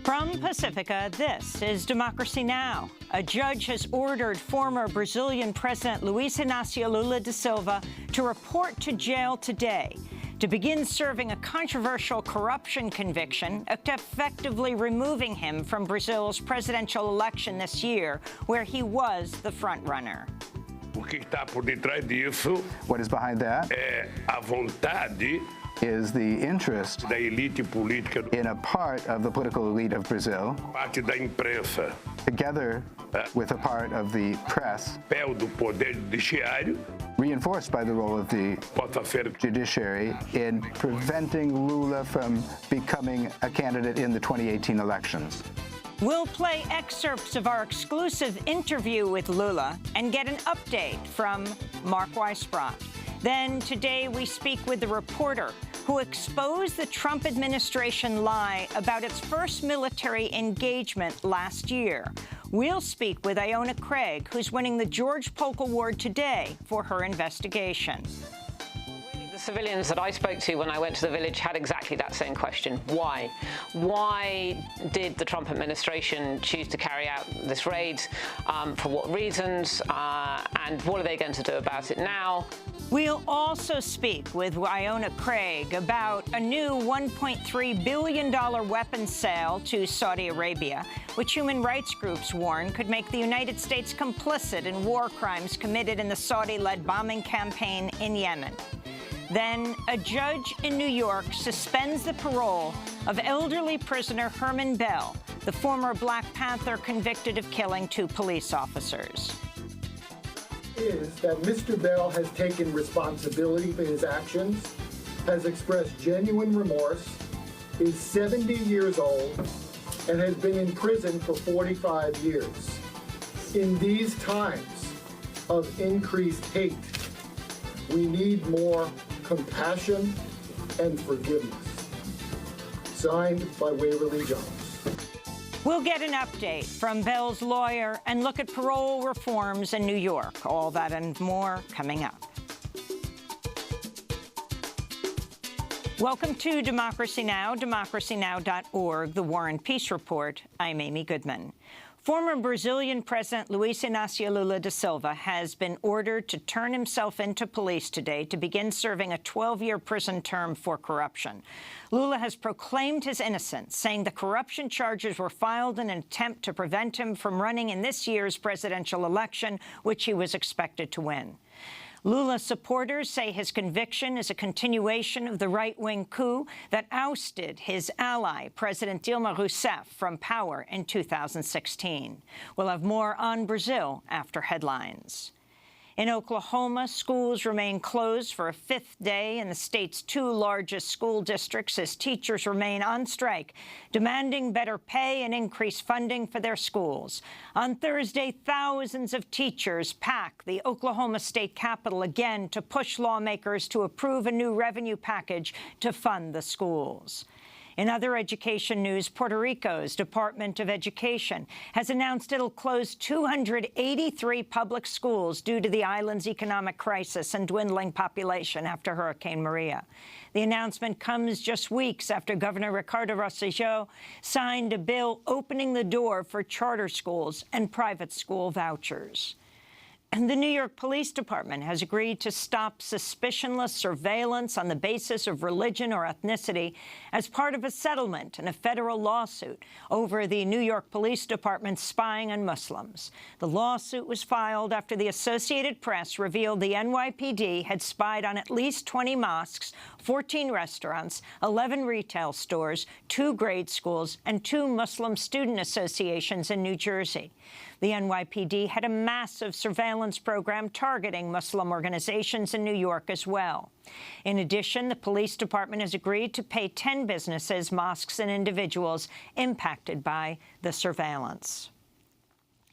From Pacifica, this is Democracy Now! A judge has ordered former Brazilian President Luiz Inácio Lula da Silva to report to jail today to begin serving a controversial corruption conviction, effectively removing him from Brazil's presidential election this year, where he was the frontrunner. O que está por detrás disso? What is behind that? É a vontade is the interest da elite política, in a part of the political elite of Brazil, parte da imprensa, together with a part of the press, papel do poder judiciário, reinforced by the role of the judiciary in preventing Lula from becoming a candidate in the 2018 elections. We'll play excerpts of our exclusive interview with Lula and get an update from Mark Weisbrot. Then today we speak with the reporter who exposed the Trump administration lie about its first military engagement last year. We'll speak with Iona Craig, who's winning the George Polk Award today for her investigation. The civilians that I spoke to when I went to the village had exactly that same question. Why? Why did the Trump administration choose to carry out this raid? For what reasons? And what are they going to do about it now? We'll also speak with Iona Craig about a new $1.3 billion weapons sale to Saudi Arabia, which human rights groups warn could make the United States complicit in war crimes committed in the Saudi-led bombing campaign in Yemen. Then, a judge in New York suspends the parole of elderly prisoner Herman Bell, the former Black Panther convicted of killing 2 police officers. Is that Mr. Bell has taken responsibility for his actions, has expressed genuine remorse, is 70 years old, and has been in prison for 45 years. In these times of increased hate, we need more compassion and forgiveness. Signed by Waverly Jones. We'll get an update from Bell's lawyer and look at parole reforms in New York. All that and more coming up. Welcome to Democracy Now!, democracynow.org, The War and Peace Report. I'm Amy Goodman. Former Brazilian President Luiz Inácio Lula da Silva has been ordered to turn himself into police today to begin serving a 12-year prison term for corruption. Lula has proclaimed his innocence, saying the corruption charges were filed in an attempt to prevent him from running in this year's presidential election, which he was expected to win. Lula's supporters say his conviction is a continuation of the right-wing coup that ousted his ally, President Dilma Rousseff, from power in 2016. We'll have more on Brazil after headlines. In Oklahoma, schools remain closed for a 5th day in the state's 2 largest school districts as teachers remain on strike, demanding better pay and increased funding for their schools. On Thursday, thousands of teachers packed the Oklahoma State Capitol again to push lawmakers to approve a new revenue package to fund the schools. In other education news, Puerto Rico's Department of Education has announced it'll close 283 public schools due to the island's economic crisis and dwindling population after Hurricane Maria. The announcement comes just weeks after Governor Ricardo Rosselló signed a bill opening the door for charter schools and private school vouchers. And the New York Police Department has agreed to stop suspicionless surveillance on the basis of religion or ethnicity as part of a settlement in a federal lawsuit over the New York Police Department spying on Muslims. The lawsuit was filed after the Associated Press revealed the NYPD had spied on at least 20 mosques, 14 restaurants, 11 retail stores, 2 grade schools, and 2 Muslim student associations in New Jersey. The NYPD had a massive surveillance program targeting Muslim organizations in New York as well. In addition, the police department has agreed to pay 10 businesses, mosques, and individuals impacted by the surveillance.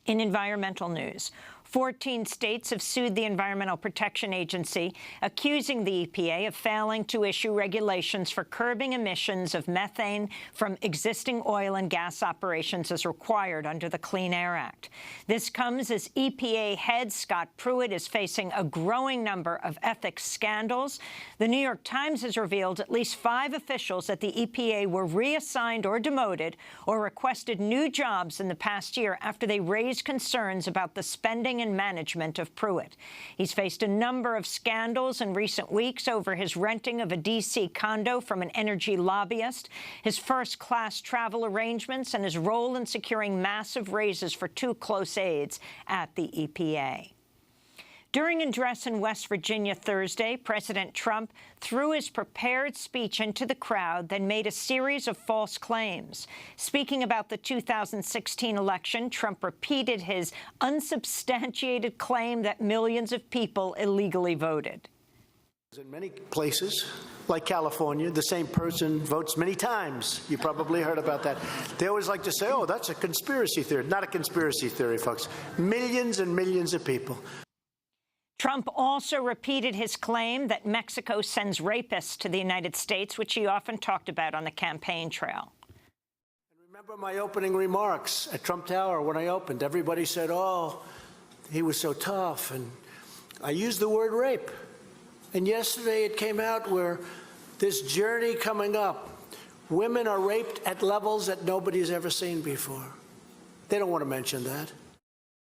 In environmental news, 14 states have sued the Environmental Protection Agency, accusing the EPA of failing to issue regulations for curbing emissions of methane from existing oil and gas operations as required under the Clean Air Act. This comes as EPA head Scott Pruitt is facing a growing number of ethics scandals. The New York Times has revealed at least 5 officials at the EPA were reassigned or demoted or requested new jobs in the past year after they raised concerns about the spending and management of Pruitt. He's faced a number of scandals in recent weeks over his renting of a D.C. condo from an energy lobbyist, his first-class travel arrangements, and his role in securing massive raises for 2 close aides at the EPA. During an address in West Virginia Thursday, President Trump threw his prepared speech into the crowd, then made a series of false claims. Speaking about the 2016 election, Trump repeated his unsubstantiated claim that millions of people illegally voted. In many places, like California, the same person votes many times. You probably heard about that. They always like to say, oh, that's a conspiracy theory. Not a conspiracy theory, folks. Millions and millions of people. Trump also repeated his claim that Mexico sends rapists to the United States, which he often talked about on the campaign trail. Remember my opening remarks at Trump Tower when I opened. Everybody said, oh, he was so tough. And I used the word rape. And yesterday it came out where this journey coming up, women are raped at levels that nobody's ever seen before. They don't want to mention that.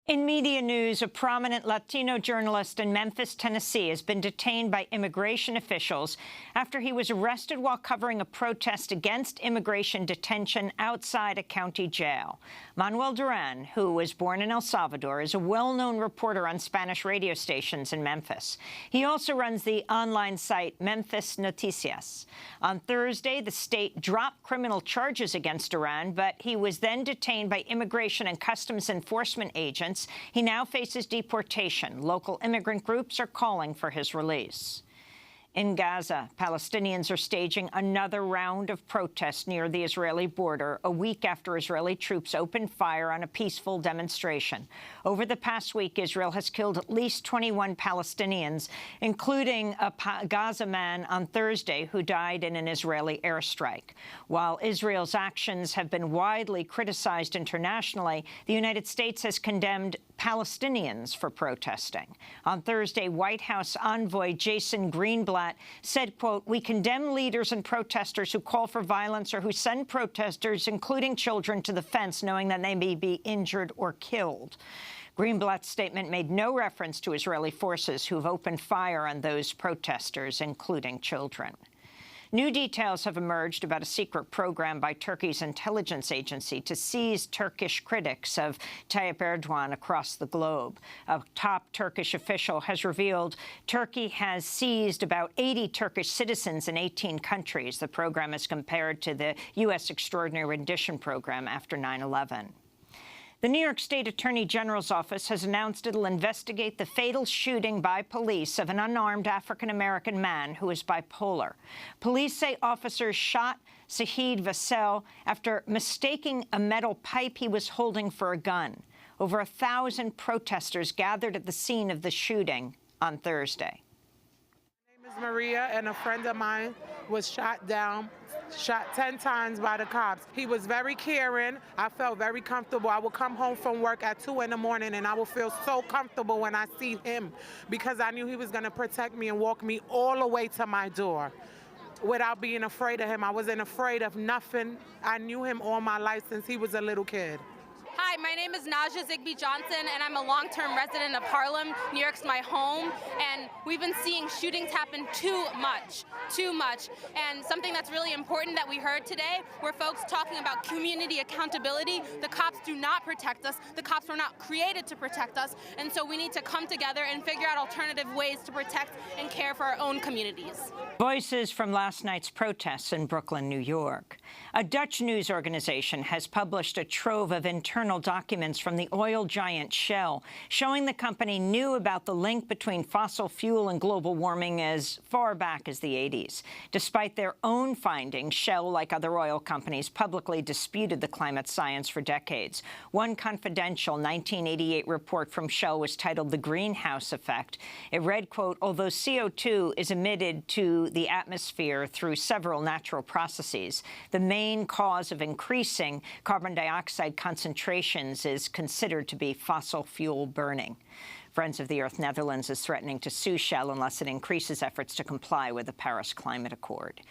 In media news, a prominent Latino journalist in Memphis, Tennessee, has been detained by immigration officials after he was arrested while covering a protest against immigration detention outside a county jail. Manuel Duran, who was born in El Salvador, is a well-known reporter on Spanish radio stations in Memphis. He also runs the online site Memphis Noticias. On Thursday, the state dropped criminal charges against Duran, but he was then detained by Immigration and Customs Enforcement agents. He now faces deportation. Local immigrant groups are calling for his release. In Gaza, Palestinians are staging another round of protests near the Israeli border, a week after Israeli troops opened fire on a peaceful demonstration. Over the past week, Israel has killed at least 21 Palestinians, including a Gaza man on Thursday who died in an Israeli airstrike. While Israel's actions have been widely criticized internationally, the United States has condemned Palestinians for protesting. On Thursday, White House envoy Jason Greenblatt said, quote, "We condemn leaders and protesters who call for violence or who send protesters, including children, to the fence knowing that they may be injured or killed." Greenblatt's statement made no reference to Israeli forces who have opened fire on those protesters, including children. New details have emerged about a secret program by Turkey's intelligence agency to seize Turkish critics of Tayyip Erdogan across the globe. A top Turkish official has revealed Turkey has seized about 80 Turkish citizens in 18 countries. The program is compared to the U.S. Extraordinary Rendition Program after 9/11. The New York State Attorney General's office has announced it'll investigate the fatal shooting by police of an unarmed African-American man who is bipolar. Police say officers shot Saheed Vassell after mistaking a metal pipe he was holding for a gun. Over 1,000 protesters gathered at the scene of the shooting on Thursday. My name is Maria, and a friend of mine was shot 10 times by the cops. He was very caring. I felt very comfortable. I would come home from work at 2 in the morning, and I would feel so comfortable when I see him because I knew he was going to protect me and walk me all the way to my door without being afraid of him. I wasn't afraid of nothing. I knew him all my life since he was a little kid. Hi, my name is Naja Zigby Johnson, and I'm a long-term resident of Harlem. New York's my home, and we've been seeing shootings happen too much. And something that's really important that we heard today were folks talking about community accountability. The cops do not protect us. The cops were not created to protect us, and so we need to come together and figure out alternative ways to protect and care for our own communities. Voices from last night's protests in Brooklyn, New York. A Dutch news organization has published a trove of internal internal documents from the oil giant Shell, showing the company knew about the link between fossil fuel and global warming as far back as the 80s. Despite their own findings, Shell, like other oil companies, publicly disputed the climate science for decades. One confidential 1988 report from Shell was titled The Greenhouse Effect. It read, quote, although CO2 is emitted to the atmosphere through several natural processes, the main cause of increasing carbon dioxide concentrations is considered to be fossil fuel burning. Friends of the Earth Netherlands is threatening to sue Shell unless it increases efforts to comply with the Paris Climate Accord.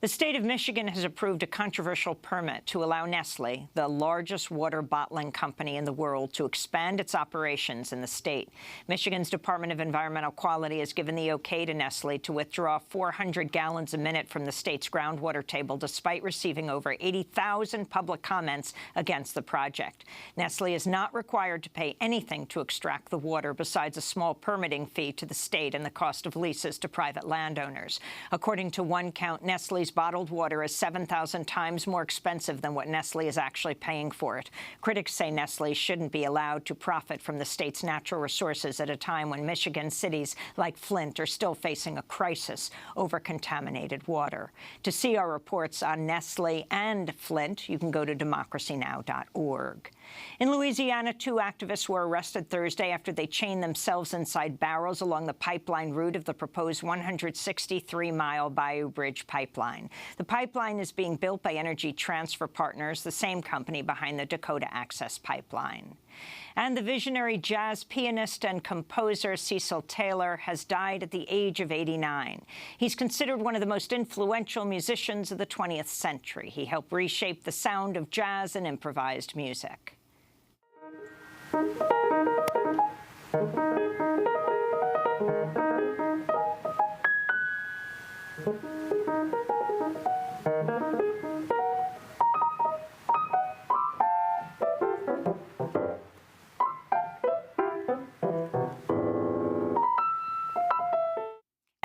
The state of Michigan has approved a controversial permit to allow Nestle, the largest water bottling company in the world, to expand its operations in the state. Michigan's Department of Environmental Quality has given the okay to Nestle to withdraw 400 gallons a minute from the state's groundwater table, despite receiving over 80,000 public comments against the project. Nestle is not required to pay anything to extract the water besides a small permitting fee to the state and the cost of leases to private landowners. According to one count, Nestle's bottled water is 7,000 times more expensive than what Nestle is actually paying for it. Critics say Nestle shouldn't be allowed to profit from the state's natural resources at a time when Michigan cities like Flint are still facing a crisis over contaminated water. To see our reports on Nestle and Flint, you can go to DemocracyNow.org. In Louisiana, 2 activists were arrested Thursday after they chained themselves inside barrels along the pipeline route of the proposed 163-mile Bayou Bridge pipeline. The pipeline is being built by Energy Transfer Partners, the same company behind the Dakota Access Pipeline. And the visionary jazz pianist and composer Cecil Taylor has died at the age of 89. He's considered one of the most influential musicians of the 20th century. He helped reshape the sound of jazz and improvised music.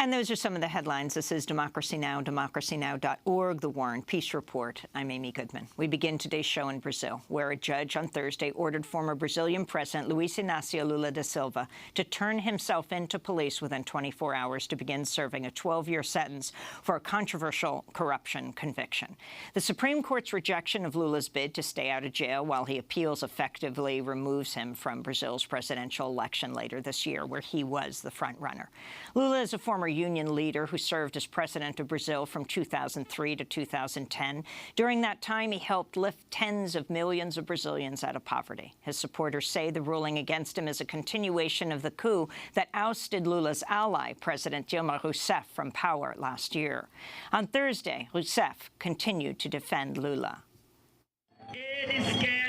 And those are some of the headlines. This is Democracy Now!, DemocracyNow.org, The War and Peace Report. I'm Amy Goodman. We begin today's show in Brazil, where a judge on Thursday ordered former Brazilian President Luiz Inácio Lula da Silva to turn himself into police within 24 hours to begin serving a 12-year sentence for a controversial corruption conviction. The Supreme Court's rejection of Lula's bid to stay out of jail while he appeals effectively removes him from Brazil's presidential election later this year, where he was the front-runner. Lula is a former union leader who served as president of Brazil from 2003 to 2010. During that time, he helped lift tens of millions of Brazilians out of poverty. His supporters say the ruling against him is a continuation of the coup that ousted Lula's ally, President Dilma Rousseff, from power last year. On Thursday, Rousseff continued to defend Lula.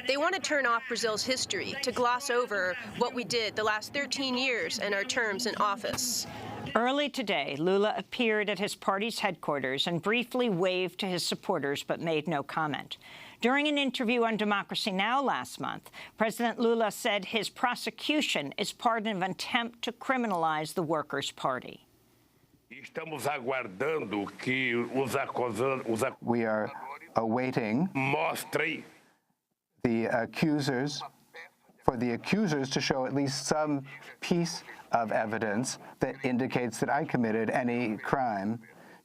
They want to turn off Brazil's history, to gloss over what we did the last 13 years and our terms in office. Early today, Lula appeared at his party's headquarters and briefly waved to his supporters but made no comment. During an interview on Democracy Now! Last month, President Lula said his prosecution is part of an attempt to criminalize the Workers' Party. We are awaiting the accusers, for the accusers to show at least some piece of evidence that indicates that I committed any crime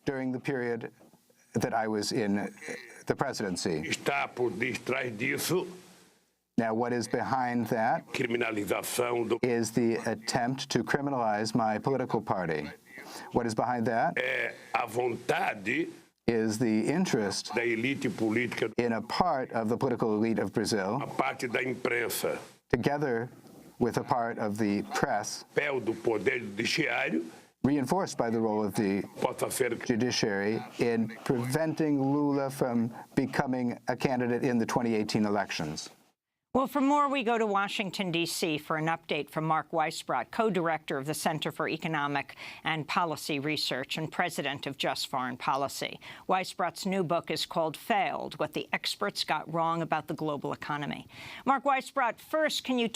during the period that I was in the presidency. Now, what is behind that is the attempt to criminalize my political party. What is behind that is the interest in a part of the political elite of Brazil, together with a part of the press, reinforced by the role of the judiciary in preventing Lula from becoming a candidate in the 2018 elections. Well, for more, we go to Washington, D.C. for an update from Mark Weisbrot, co-director of the Center for Economic and Policy Research and president of Just Foreign Policy. Weisbrot's new book is called Failed: What the Experts Got Wrong About the Global Economy. Mark Weisbrot, first, can you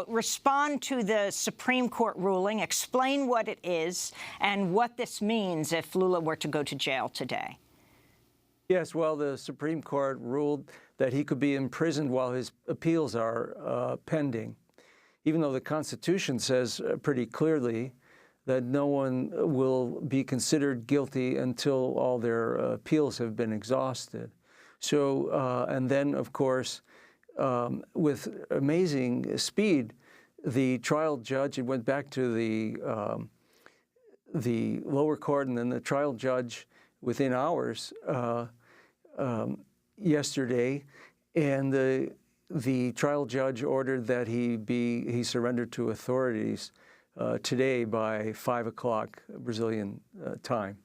respond to the Supreme Court ruling, explain what it is, and what this means if Lula were to go to jail today? Yes, well, the Supreme Court ruled that he could be imprisoned while his appeals are pending, even though the Constitution says pretty clearly that no one will be considered guilty until all their appeals have been exhausted. So, and then, of course, with amazing speed, the trial judge, it went back to the lower court, and then the trial judge within hours yesterday, and the trial judge ordered that he surrendered to authorities today by 5 o'clock Brazilian time.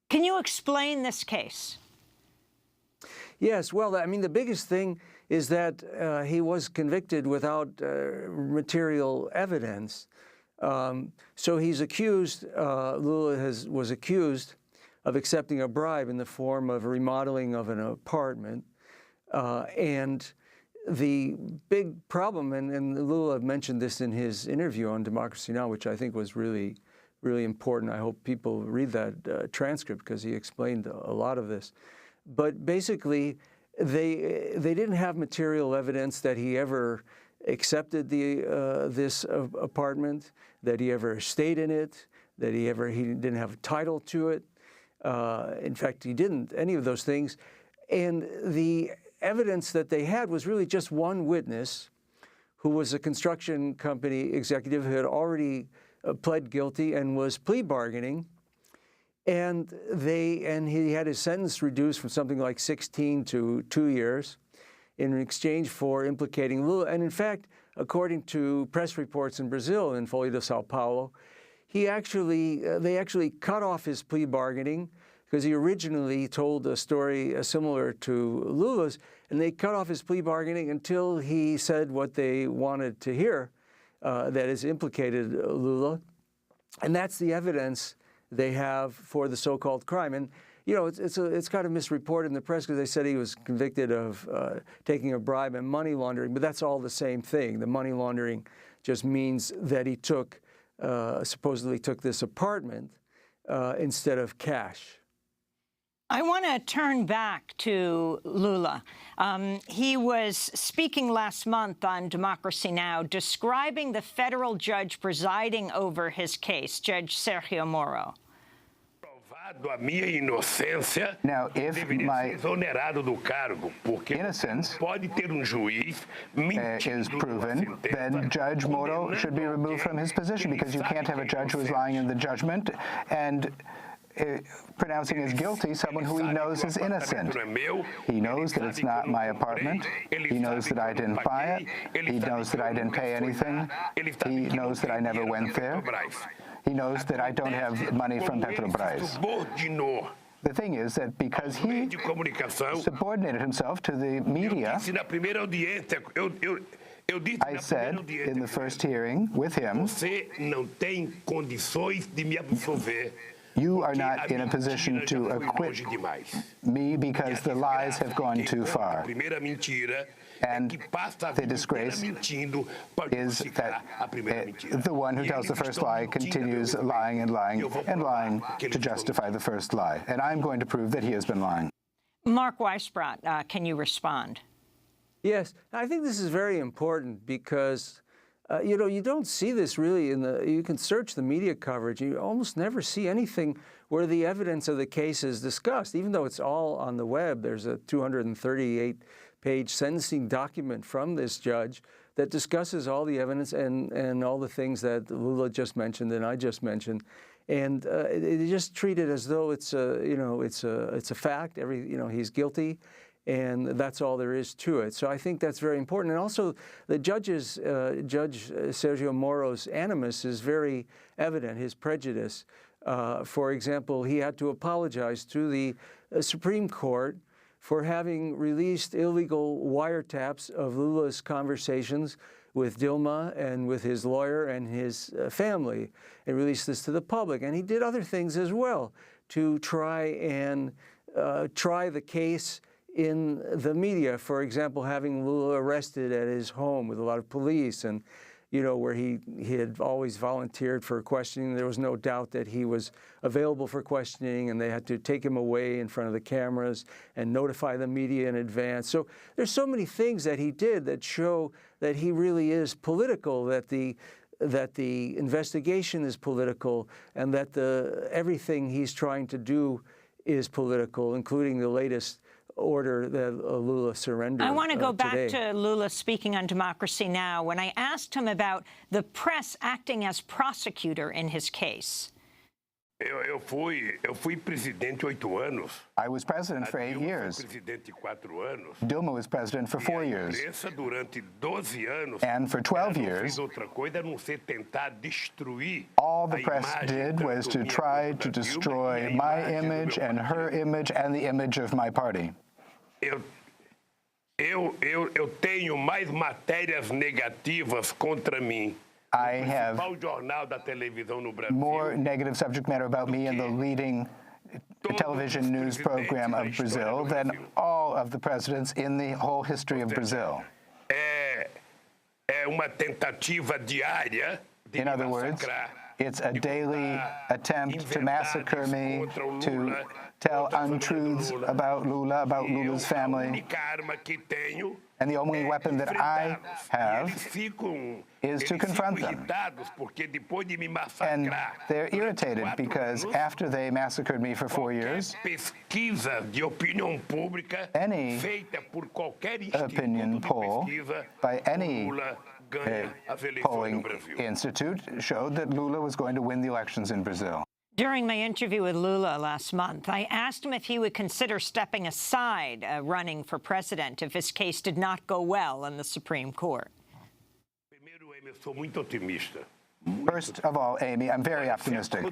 Can you explain this case? Yes, well, I mean, the biggest thing is that he was convicted without material evidence. So he's accused, Lula was accused of accepting a bribe in the form of remodeling of an apartment. And the big problem, and Lula mentioned this in his interview on Democracy Now!, which I think was really, really important. I hope people read that transcript because he explained a lot of this. But basically, they didn't have material evidence that he ever accepted this apartment, that he ever stayed in it, that he didn't have a title to it. In fact, he didn't, any of those things. And the evidence that they had was really just one witness who was a construction company executive who had already pled guilty and was plea bargaining. And he had his sentence reduced from something like 16 to 2 years in exchange for implicating Lula. And in fact, according to press reports in Brazil, in Folha de São Paulo, they actually cut off his plea bargaining because he originally told a story similar to Lula's, and they cut off his plea bargaining until he said what they wanted to hear, that is implicated Lula. And that's the evidence they have for the so-called crime. And, you know, it's kind of misreported in the press because they said he was convicted of taking a bribe and money laundering, but that's all the same thing. The money laundering just means that he supposedly took this apartment instead of cash. I want to turn back to Lula. He was speaking last month on Democracy Now!, describing the federal judge presiding over his case, Judge Sergio Moro. Now, if my innocence is proven, then Judge Moro should be removed from his position, because you can't have a judge who is lying in the judgment and pronouncing as guilty someone who he knows is innocent. He knows that it's not my apartment. He knows that I didn't buy it. He knows that I didn't pay anything. He knows that I never went there. He knows that I don't have money from Petrobras. The thing is that because he subordinated himself to the media, I said in the first hearing with him, you are not in a position to acquit me because the lies have gone too far. And the disgrace is that the one who tells the first lie continues lying and lying and lying to justify the first lie. And I'm going to prove that he has been lying. Mark Weisbrot, can you respond? Yes, I think this is very important because you know, you don't see this really you can search the media coverage. You almost never see anything where the evidence of the case is discussed, even though it's all on the web. There's a 238-page sentencing document from this judge that discusses all the evidence and all the things that Lula just mentioned and I just mentioned. And they just treat it as though it's a fact. He's guilty. And that's all there is to it. So I think that's very important. And also, the Judge Sergio Moro's animus is very evident, his prejudice. For example, he had to apologize to the Supreme Court for having released illegal wiretaps of Lula's conversations with Dilma and with his lawyer and his family, and released this to the public. And he did other things as well to try the case in the media, for example, having Lula arrested at his home with a lot of police and you know, where he had always volunteered for questioning. There was no doubt that he was available for questioning, and they had to take him away in front of the cameras and notify the media in advance. So there's so many things that he did that show that he really is political, that the investigation is political, and that everything he's trying to do is political, including the latest order that Lula surrendered. I want to go back today. to Lula speaking on Democracy Now! When I asked him about the press acting as prosecutor in his case. Eu fui presidente 8 anos. I was president for 8 years. Presidente 4 anos. Dilma was president for 4 years. Durante 12 anos, and for 12 years, all the press did was to try to destroy my image and her image and the image of my party. Eu tenho mais matérias negativas contra mim. I have more negative subject matter about me in the leading television news program of Brazil than all of the presidents in the whole history of Brazil. É uma tentativa diária de In other words, it's a daily attempt to massacre me, to tell untruths about Lula's family. And the only weapon that I have is to confront them. And they're irritated because after they massacred me for 4 years, any opinion poll by any polling institute showed that Lula was going to win the elections in Brazil. During my interview with Lula last month, I asked him if he would consider stepping aside running for president if his case did not go well in the Supreme Court. First of all, Amy, I'm very optimistic.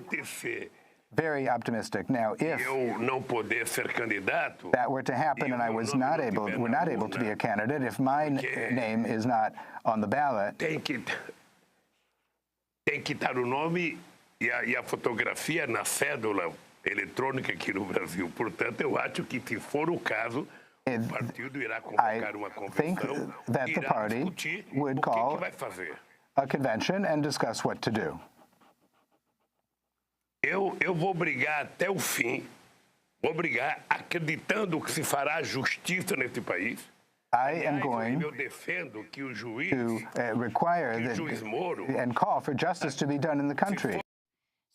Very optimistic. Now, if that were to happen and I were not able to be a candidate, if my name is not on the ballot, tem que estar o nome e a fotografia na cédula eletrônica aqui no Brasil. Portanto, eu acho que, se for o caso, o partido irá convocar uma convenção e irá discutir o que vai fazer. A convention and discuss what to do. Eu vou brigar até o fim, vou brigar acreditando que se fará justiça nesse país. I am going to require and call for justice to be done in the country.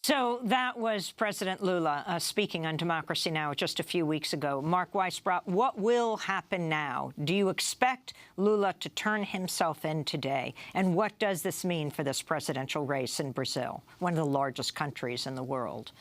So that was President Lula speaking on Democracy Now! Just a few weeks ago. Mark Weisbrot, what will happen now? Do you expect Lula to turn himself in today? And what does this mean for this presidential race in Brazil, one of the largest countries in the world?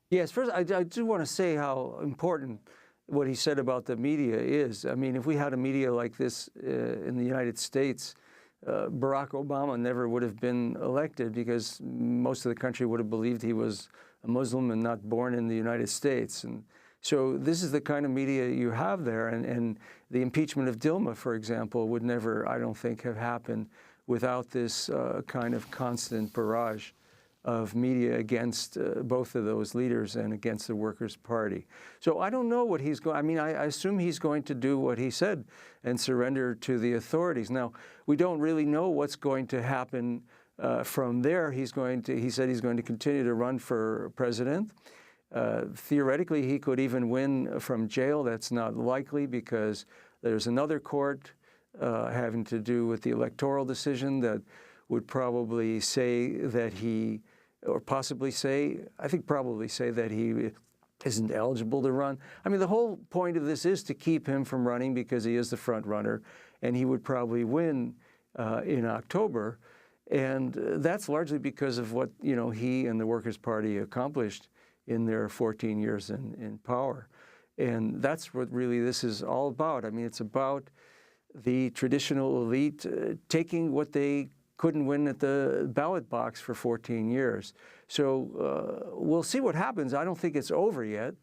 Yes, first, I do want to say how important what he said about the media is. I mean, if we had a media like this in the United States, Barack Obama never would have been elected because most of the country would have believed he was a Muslim and not born in the United States. And so this is the kind of media you have there. And the impeachment of Dilma, for example, would never, I don't think, have happened without this kind of constant barrage of media against both of those leaders and against the Workers' Party. So I don't know what he's going, I mean, I assume he's going to do what he said and surrender to the authorities. Now, we don't really know what's going to happen from there. He said he's going to continue to run for president. Theoretically, he could even win from jail. That's not likely because there's another court having to do with the electoral decision that would probably say that he, or possibly say, I think probably say that he isn't eligible to run. I mean, the whole point of this is to keep him from running because he is the front runner, and he would probably win in October. And that's largely because of what, you know, he and the Workers' Party accomplished in their 14 years in power. And that's what really this is all about. I mean, it's about the traditional elite taking what they couldn't win at the ballot box for 14 years. So we'll see what happens. I don't think it's over yet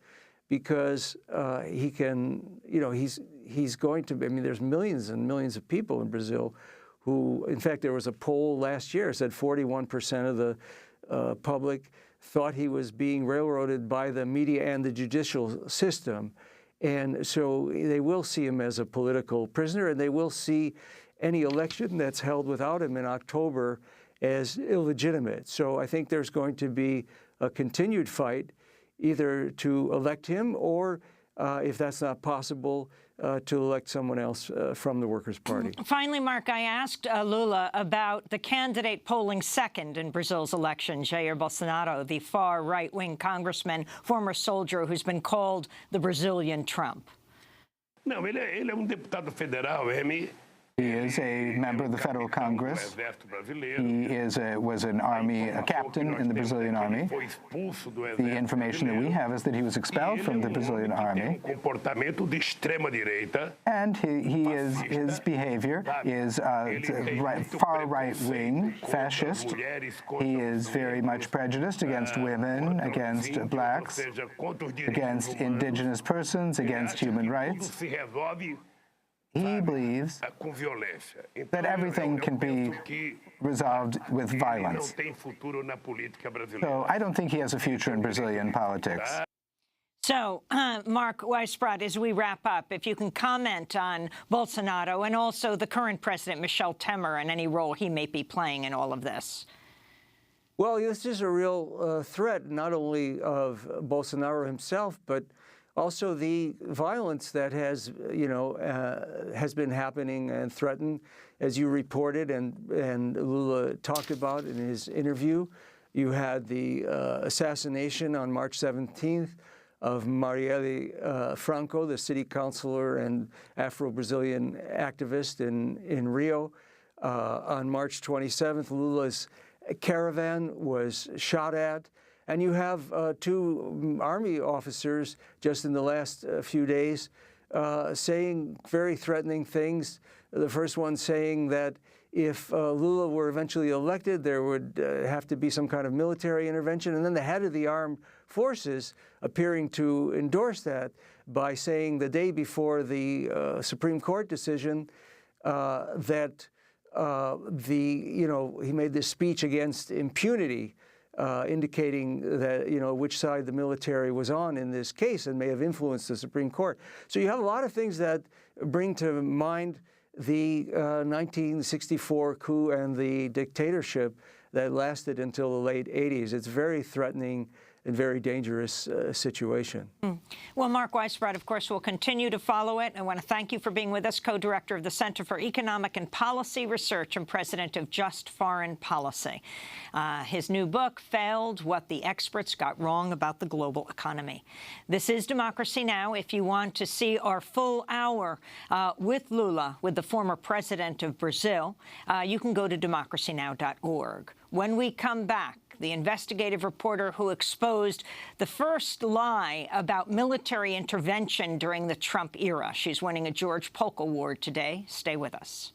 because he can, you know, he's going to, I mean, there's millions and millions of people in Brazil who, in fact, there was a poll last year said 41% of the public thought he was being railroaded by the media and the judicial system. And so they will see him as a political prisoner, and they will see any election that's held without him in October as illegitimate. So I think there's going to be a continued fight either to elect him or, if that's not possible, to elect someone else from the Workers' Party. Finally, Mark, I asked Lula about the candidate polling second in Brazil's election, Jair Bolsonaro, the far right-wing congressman, former soldier who's been called the Brazilian Trump. Não, ele é deputado federal, He is a member of the federal Congress. He was an army captain in the Brazilian army. The information that we have is that he was expelled from the Brazilian army. And his behavior is far right-wing, fascist. He is very much prejudiced against women, against blacks, against indigenous persons, against human rights. He believes that everything can be resolved with violence. So I don't think he has a future in Brazilian politics. So, Mark Weisbrot, as we wrap up, if you can comment on Bolsonaro and also the current president, Michel Temer, and any role he may be playing in all of this. Well, this is a real threat, not only of Bolsonaro himself, but also the violence that has been happening and threatened, as you reported and Lula talked about in his interview. You had the assassination on March 17th of Marielle Franco, the city councilor and Afro-Brazilian activist in Rio. On March 27th, Lula's caravan was shot at. And you have two Army officers just in the last few days saying very threatening things. The first one saying that if Lula were eventually elected, there would have to be some kind of military intervention. And then the head of the armed forces appearing to endorse that by saying the day before the Supreme Court decision that he made this speech against impunity, indicating that, which side the military was on in this case and may have influenced the Supreme Court. So you have a lot of things that bring to mind the 1964 coup and the dictatorship that lasted until the late 80s. It's very threatening and very dangerous situation. Well, Mark Weisbrot, of course, will continue to follow it. I want to thank you for being with us, co-director of the Center for Economic and Policy Research and president of Just Foreign Policy. His new book, Failed: What the Experts Got Wrong About the Global Economy. This is Democracy Now! If you want to see our full hour with Lula, with the former president of Brazil, you can go to democracynow.org. When we come back, the investigative reporter who exposed the first lie about military intervention during the Trump era. She's winning a George Polk Award today. Stay with us.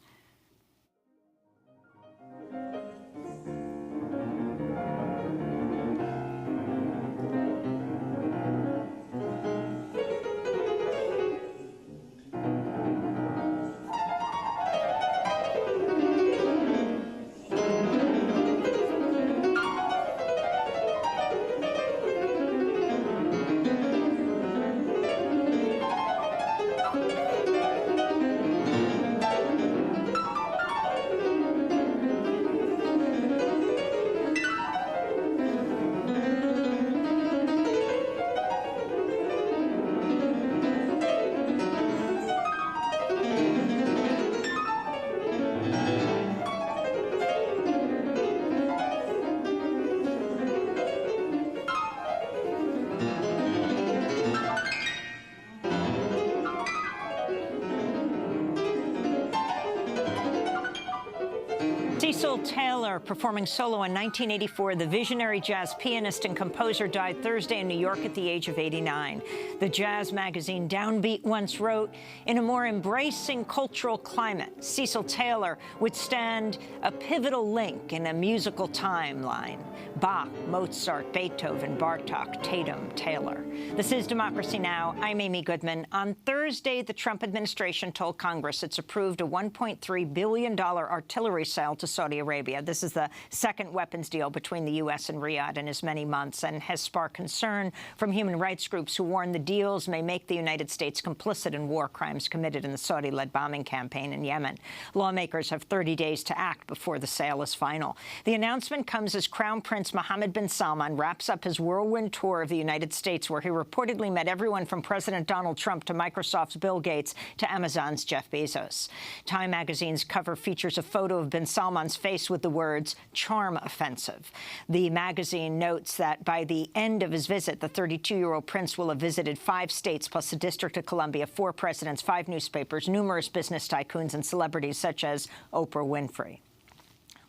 Taylor, performing solo in 1984, the visionary jazz pianist and composer died Thursday in New York at the age of 89. The jazz magazine Downbeat once wrote, "In a more embracing cultural climate, Cecil Taylor would stand a pivotal link in a musical timeline. Bach, Mozart, Beethoven, Bartok, Tatum, Taylor." This is Democracy Now! I'm Amy Goodman. On Thursday, the Trump administration told Congress it's approved a $1.3 billion artillery sale to Saudi Arabia. This is the second weapons deal between the U.S. and Riyadh in as many months and has sparked concern from human rights groups who warn the deals may make the United States complicit in war crimes committed in the Saudi-led bombing campaign in Yemen. Lawmakers have 30 days to act before the sale is final. The announcement comes as Crown Prince Mohammed bin Salman wraps up his whirlwind tour of the United States, where he reportedly met everyone from President Donald Trump to Microsoft's Bill Gates to Amazon's Jeff Bezos. Time magazine's cover features a photo of bin Salman's face with the words, "Charm Offensive." The magazine notes that by the end of his visit, the 32-year-old prince will have visited 5 states plus the District of Columbia, 4 presidents, 5 newspapers, numerous business tycoons and celebrities such as Oprah Winfrey.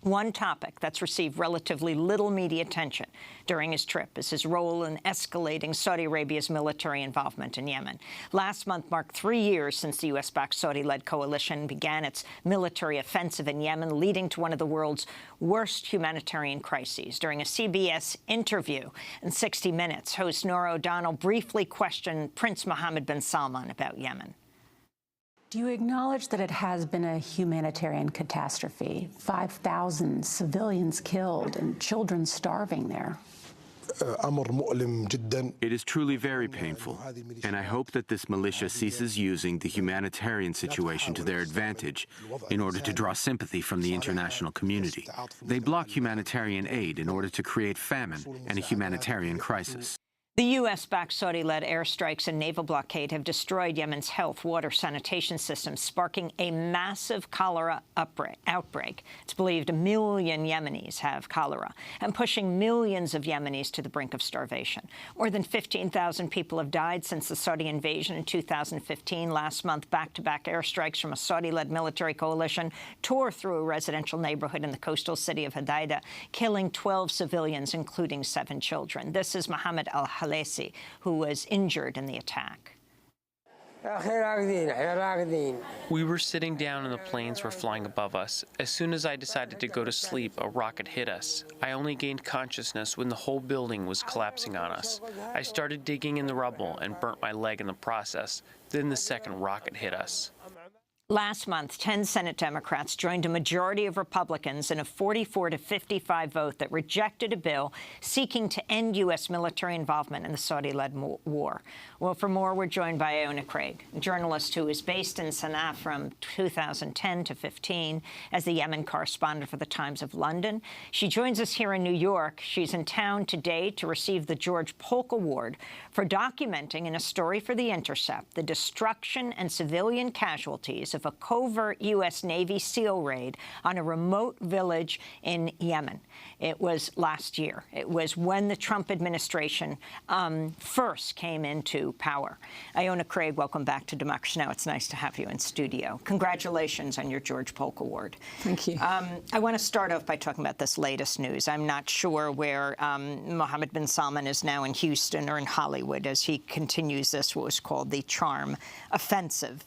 One topic that's received relatively little media attention during his trip is his role in escalating Saudi Arabia's military involvement in Yemen. Last month marked 3 years since the U.S.-backed Saudi-led coalition began its military offensive in Yemen, leading to one of the world's worst humanitarian crises. During a CBS interview in 60 Minutes, host Norah O'Donnell briefly questioned Prince Mohammed bin Salman about Yemen. Do you acknowledge that it has been a humanitarian catastrophe? 5,000 civilians killed and children starving there. It is truly very painful, and I hope that this militia ceases using the humanitarian situation to their advantage in order to draw sympathy from the international community. They block humanitarian aid in order to create famine and a humanitarian crisis. The U.S.-backed Saudi-led airstrikes and naval blockade have destroyed Yemen's health, water, sanitation systems, sparking a massive cholera outbreak. It's believed 1 million Yemenis have cholera and pushing millions of Yemenis to the brink of starvation. More than 15,000 people have died since the Saudi invasion in 2015. Last month, back-to-back airstrikes from a Saudi-led military coalition tore through a residential neighborhood in the coastal city of Hodeidah, killing 12 civilians, including 7 children. This is Mohammed al-Halesi, who was injured in the attack. We were sitting down and the planes were flying above us. As soon as I decided to go to sleep, a rocket hit us. I only gained consciousness when the whole building was collapsing on us. I started digging in the rubble and burnt my leg in the process. Then the second rocket hit us. Last month, 10 Senate Democrats joined a majority of Republicans in a 44-55 vote that rejected a bill seeking to end U.S. military involvement in the Saudi-led war. Well, for more, we're joined by Iona Craig, a journalist who was based in Sana'a from 2010 to 15 as the Yemen correspondent for the Times of London. She joins us here in New York. She's in town today to receive the George Polk Award for documenting in a story for The Intercept the destruction and civilian casualties of a covert U.S. Navy SEAL raid on a remote village in Yemen. It was last year. It was when the Trump administration first came into power. Iona Craig, welcome back to Democracy Now! It's nice to have you in studio. Congratulations on your George Polk Award. Thank you. I want to start off by talking about this latest news. I'm not sure where Mohammed bin Salman is now in Houston or in Hollywood as he continues this, what was called the Charm Offensive.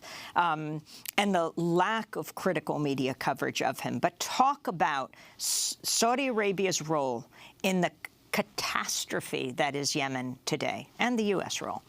And the lack of critical media coverage of him. But talk about Saudi Arabia's role in the catastrophe that is Yemen today, and the U.S. role.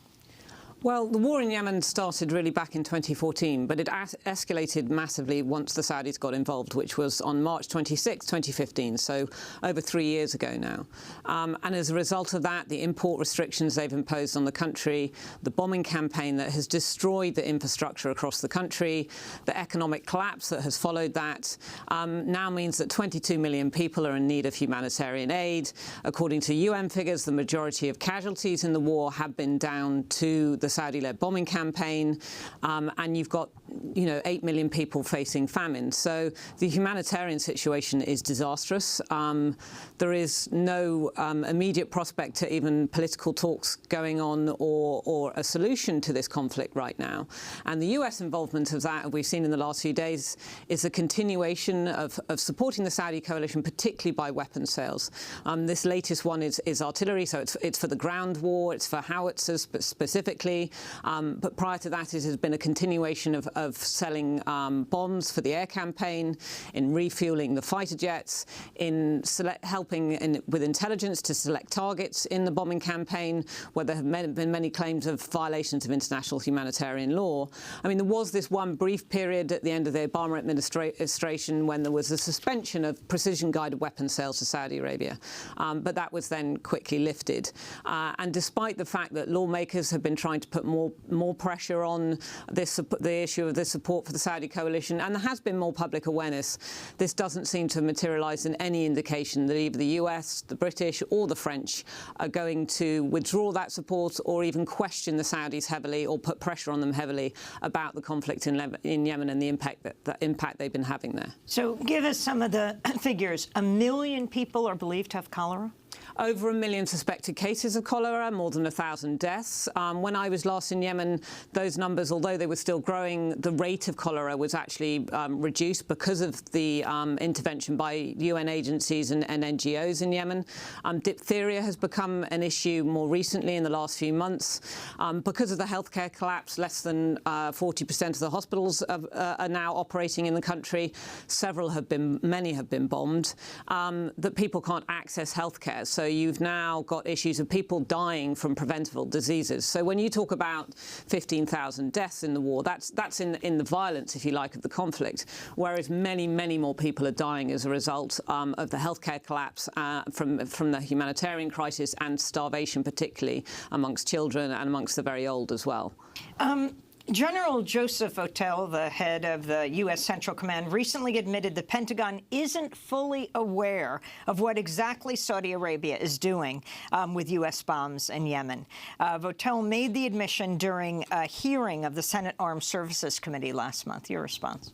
Well, the war in Yemen started really back in 2014, but it escalated massively once the Saudis got involved, which was on March 26, 2015, so over 3 years ago now. And as a result of that, the import restrictions they've imposed on the country, the bombing campaign that has destroyed the infrastructure across the country, the economic collapse that has followed that, now means that 22 million people are in need of humanitarian aid. According to UN figures, the majority of casualties in the war have been down to the Saudi-led bombing campaign, and you've got, 8 million people facing famine. So the humanitarian situation is disastrous. There is no immediate prospect to even political talks going on or a solution to this conflict right now. And the U.S. involvement of that, we've seen in the last few days, is a continuation of supporting the Saudi coalition, particularly by weapons sales. This latest one is artillery, so it's for the ground war, it's for howitzers specifically. heavily. But prior to that, it has been a continuation of selling bombs for the air campaign, in refueling the fighter jets, in helping with intelligence to select targets in the bombing campaign, where there have been many claims of violations of international humanitarian law. I mean, there was this one brief period at the end of the Obama administration when there was a suspension of precision-guided weapon sales to Saudi Arabia, but that was then quickly lifted. And despite the fact that lawmakers have been trying to put more pressure on the issue of the support for the Saudi coalition, and there has been more public awareness, this doesn't seem to materialise in any indication that either the US, the British or the French are going to withdraw that support or even question the Saudis heavily or put pressure on them heavily about the conflict in Yemen and the impact they've been having there. So give us some of the figures. 1 million people are believed to have cholera? Over 1 million suspected cases of cholera, more than 1,000 deaths. When I was last in Yemen, those numbers, although they were still growing, the rate of cholera was actually reduced because of the intervention by UN agencies and NGOs in Yemen. Diphtheria has become an issue more recently in the last few months. Because of the healthcare collapse, less than 40% of the hospitals are now operating in the country. Many have been bombed. That people can't access healthcare. So you've now got issues of people dying from preventable diseases. So when you talk about 15,000 deaths in the war, that's in the violence, if you like, of the conflict, whereas many, many more people are dying as a result of the healthcare collapse, from the humanitarian crisis and starvation, particularly amongst children and amongst the very old as well. General Joseph Votel, the head of the U.S. Central Command, recently admitted the Pentagon isn't fully aware of what exactly Saudi Arabia is doing with U.S. bombs in Yemen. Votel made the admission during a hearing of the Senate Armed Services Committee last month. Your response?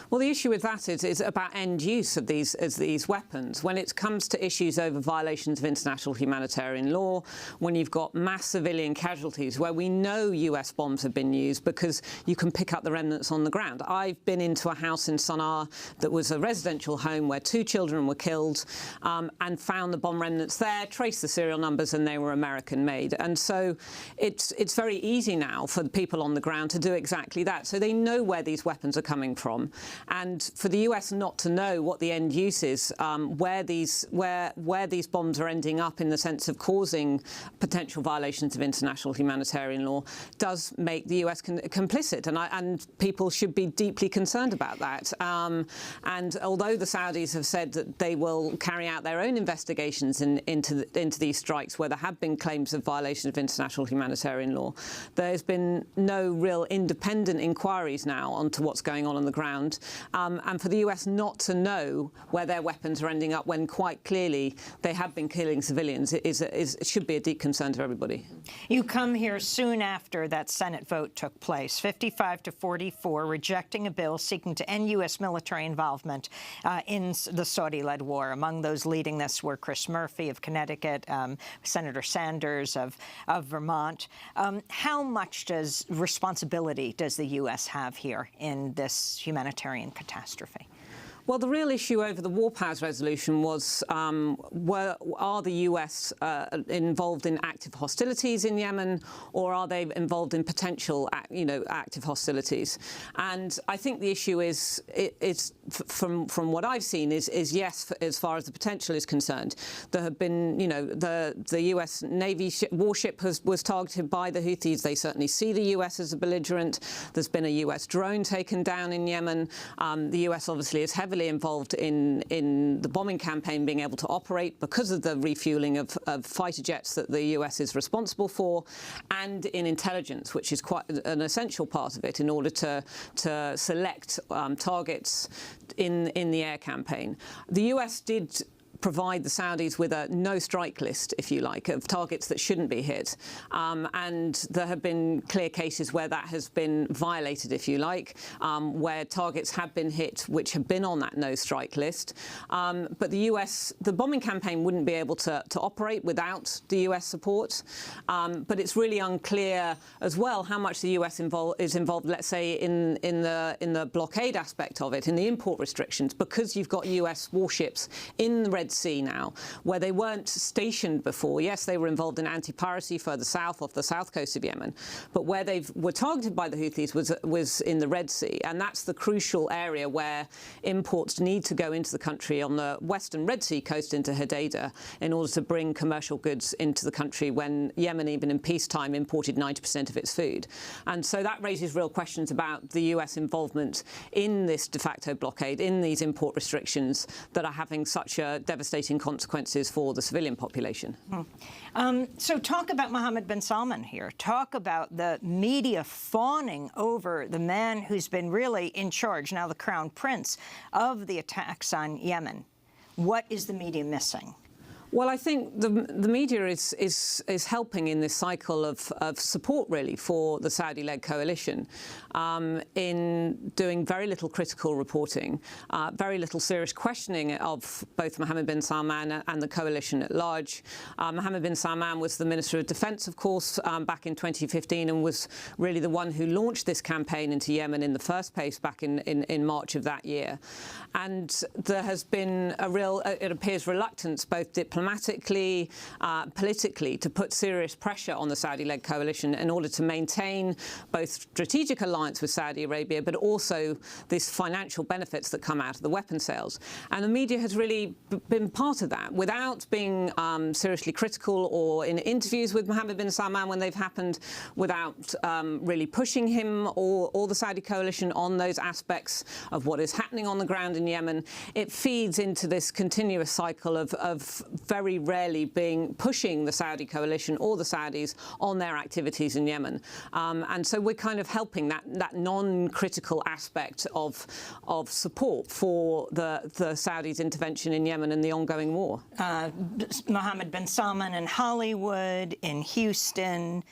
Well, the issue with that is about end use of these weapons. When it comes to issues over violations of international humanitarian law, when you've got mass civilian casualties, where we know US bombs have been used because you can pick up the remnants on the ground. I've been into a house in Sana'a that was a residential home where 2 children were killed, and found the bomb remnants there, traced the serial numbers, and they were American-made. And so it's very easy now for the people on the ground to do exactly that. So they know where these weapons are coming from. And for the US not to know what the end use is, where these bombs are ending up in the sense of causing potential violations of international humanitarian law, does make the US complicit, and people should be deeply concerned about that. And although the Saudis have said that they will carry out their own investigations into these strikes where there have been claims of violation of international humanitarian law, there's been no real independent inquiries now onto what's going on the ground. And for the US not to know where their weapons are ending up when quite clearly they have been killing civilians should be a deep concern to everybody. You come here soon after that Senate vote took place, 55 to 44, rejecting a bill seeking to end U.S. military involvement in the Saudi-led war. Among those leading this were Chris Murphy of Connecticut, Senator Sanders of Vermont. How much responsibility does the U.S. have here in this humanitarian catastrophe? Well, the real issue over the War Powers resolution was, are the US involved in active hostilities in Yemen, or are they involved in potential, active hostilities? And I think the issue is from what I've seen, is yes, as far as the potential is concerned. There have been, the US Navy warship was targeted by the Houthis. They certainly see the US as a belligerent. There's been a US drone taken down in Yemen. The US obviously is heavily involved in the bombing campaign being able to operate because of the refueling of fighter jets that the US is responsible for, and in intelligence, which is quite an essential part of it in order to select targets in the air campaign. The US did provide the Saudis with a no-strike list, if you like, of targets that shouldn't be hit. And there have been clear cases where that has been violated, if you like, where targets have been hit which have been on that no-strike list. But the bombing campaign wouldn't be able to operate without the US support. But it's really unclear as well how much the US is involved, let's say, in the blockade aspect of it, in the import restrictions, because you've got US warships in the Red Sea now, where they weren't stationed before. Yes, they were involved in anti-piracy further south, off the south coast of Yemen, but where they were targeted by the Houthis was in the Red Sea, and that's the crucial area where imports need to go into the country on the western Red Sea coast into Hodeidah in order to bring commercial goods into the country, when Yemen, even in peacetime, imported 90% of its food. And so that raises real questions about the US involvement in this de facto blockade, in these import restrictions that are having such devastating consequences for the civilian population. So talk about Mohammed bin Salman here. Talk about the media fawning over the man who's been really in charge, now the crown prince, of the attacks on Yemen. What is the media missing? Well, I think the media is helping in this cycle of support, really, for the Saudi-led coalition in doing very little critical reporting, very little serious questioning of both Mohammed bin Salman and the coalition at large. Mohammed bin Salman was the Minister of Defence, of course, back in 2015, and was really the one who launched this campaign into Yemen in the first place back in March of that year. And there has been a real, it appears, reluctance, both diplomatically, politically, to put serious pressure on the Saudi-led coalition in order to maintain both strategic alliance with Saudi Arabia, but also these financial benefits that come out of the weapon sales. And the media has really been part of that, without being seriously critical or in interviews with Mohammed bin Salman when they've happened, without really pushing him or the Saudi coalition on those aspects of what is happening on the ground in Yemen. It feeds into this continuous cycle of very rarely pushing the Saudi coalition or the Saudis on their activities in Yemen. And so we're kind of helping that non-critical aspect of support for the Saudis' intervention in Yemen and the ongoing war. Mohammed bin Salman in Hollywood, in Houston.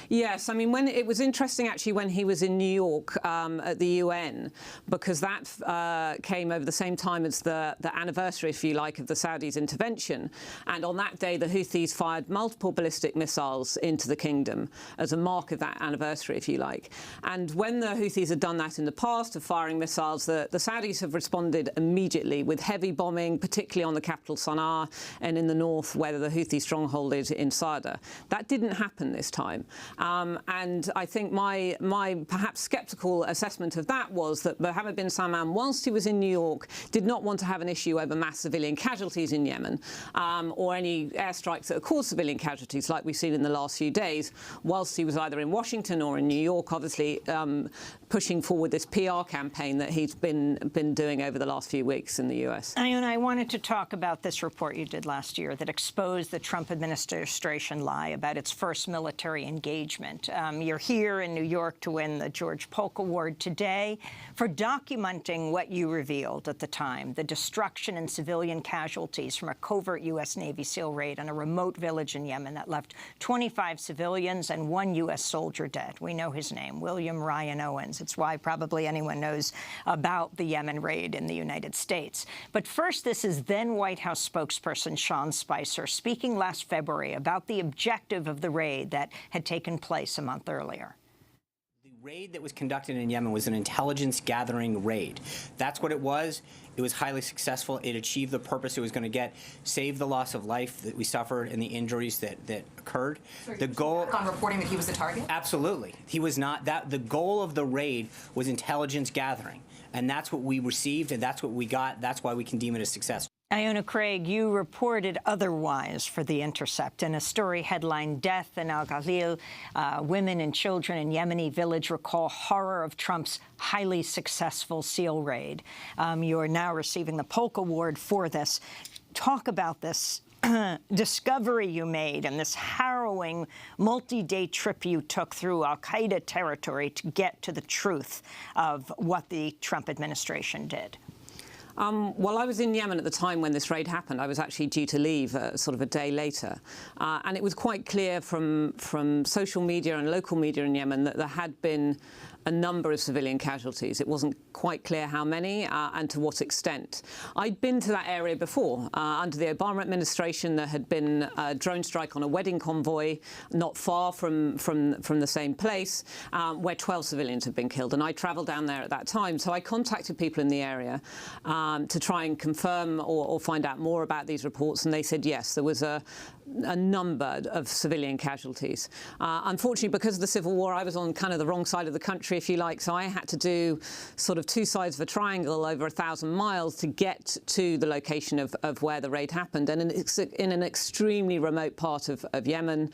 Yes, I mean, when it was interesting actually when he was in New York at the UN, because that came over the same time as the anniversary, if you like, of the Saudis' intervention. And on that day, the Houthis fired multiple ballistic missiles into the kingdom as a mark of that anniversary, if you like. And when the Houthis had done that in the past, of firing missiles, the Saudis have responded immediately with heavy bombing, particularly on the capital Sana'a and in the north, where the Houthi stronghold is in Sada. That didn't happen this time. And I think my perhaps sceptical assessment of that was that Mohammed bin Salman, whilst he was in New York, did not want to have an issue over mass civilian casualties in Yemen, or any airstrikes that have caused civilian casualties like we've seen in the last few days, whilst he was either in Washington or in New York, obviously pushing forward this PR campaign that he's been doing over the last few weeks in the US. Iona, I wanted to talk about this report you did last year that exposed the Trump administration lie about its first military engagement. You're here in New York to win the George Polk Award today for documenting what you revealed at the time, the destruction and civilian casualties from a covert U.S. Navy SEAL raid on a remote village in Yemen that left 25 civilians and 1 U.S. soldier dead. We know his name, William Ryan Owens. It's why probably anyone knows about the Yemen raid in the United States. But first, this is then White House spokesperson Sean Spicer speaking last February about the objective of the raid that had taken place a month earlier. The raid that was conducted in Yemen was an intelligence-gathering raid. That's what it was. It was highly successful. It achieved the purpose it was going to get, save the loss of life that we suffered and the injuries that occurred. So the goal on reporting that he was the target? Absolutely. He was not. The goal of the raid was intelligence gathering, and that's what we received, and that's what we got. That's why we can deem it a success. Iona Craig, you reported otherwise for The Intercept in a story headlined "Death in Al-Ghalil. Women and children in Yemeni village recall horror of Trump's highly successful SEAL raid." You are now receiving the Polk Award for this. Talk about this discovery you made and this harrowing multi-day trip you took through al-Qaeda territory to get to the truth of what the Trump administration did. Well, I was in Yemen at the time when this raid happened. I was actually due to leave sort of a day later. And it was quite clear from social media and local media in Yemen that there had been a number of civilian casualties. It wasn't quite clear how many and to what extent. I'd been to that area before. Under the Obama administration, there had been a drone strike on a wedding convoy not far from the same place where 12 civilians had been killed. And I travelled down there at that time. So I contacted people in the area to try and confirm or find out more about these reports. And they said, yes, there was a number of civilian casualties. Unfortunately, because of the Civil War, I was on kind of the wrong side of the country, if you like, so I had to do sort of two sides of a triangle over 1,000 miles to get to the location of where the raid happened. And it's in an extremely remote part of Yemen.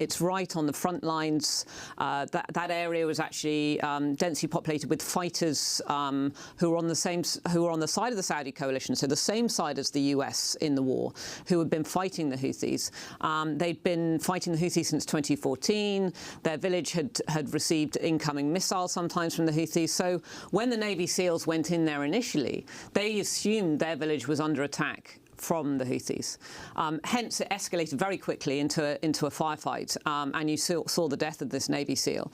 It's right on the front lines. That area was actually densely populated with fighters who were on the side of the Saudi coalition, so the same side as the US in the war, who had been fighting the Houthis. They'd been fighting the Houthis since 2014. Their village had received incoming missiles sometimes from the Houthis. So when the Navy SEALs went in there initially, they assumed their village was under attack from the Houthis. Hence, it escalated very quickly into a firefight, and you saw the death of this Navy SEAL.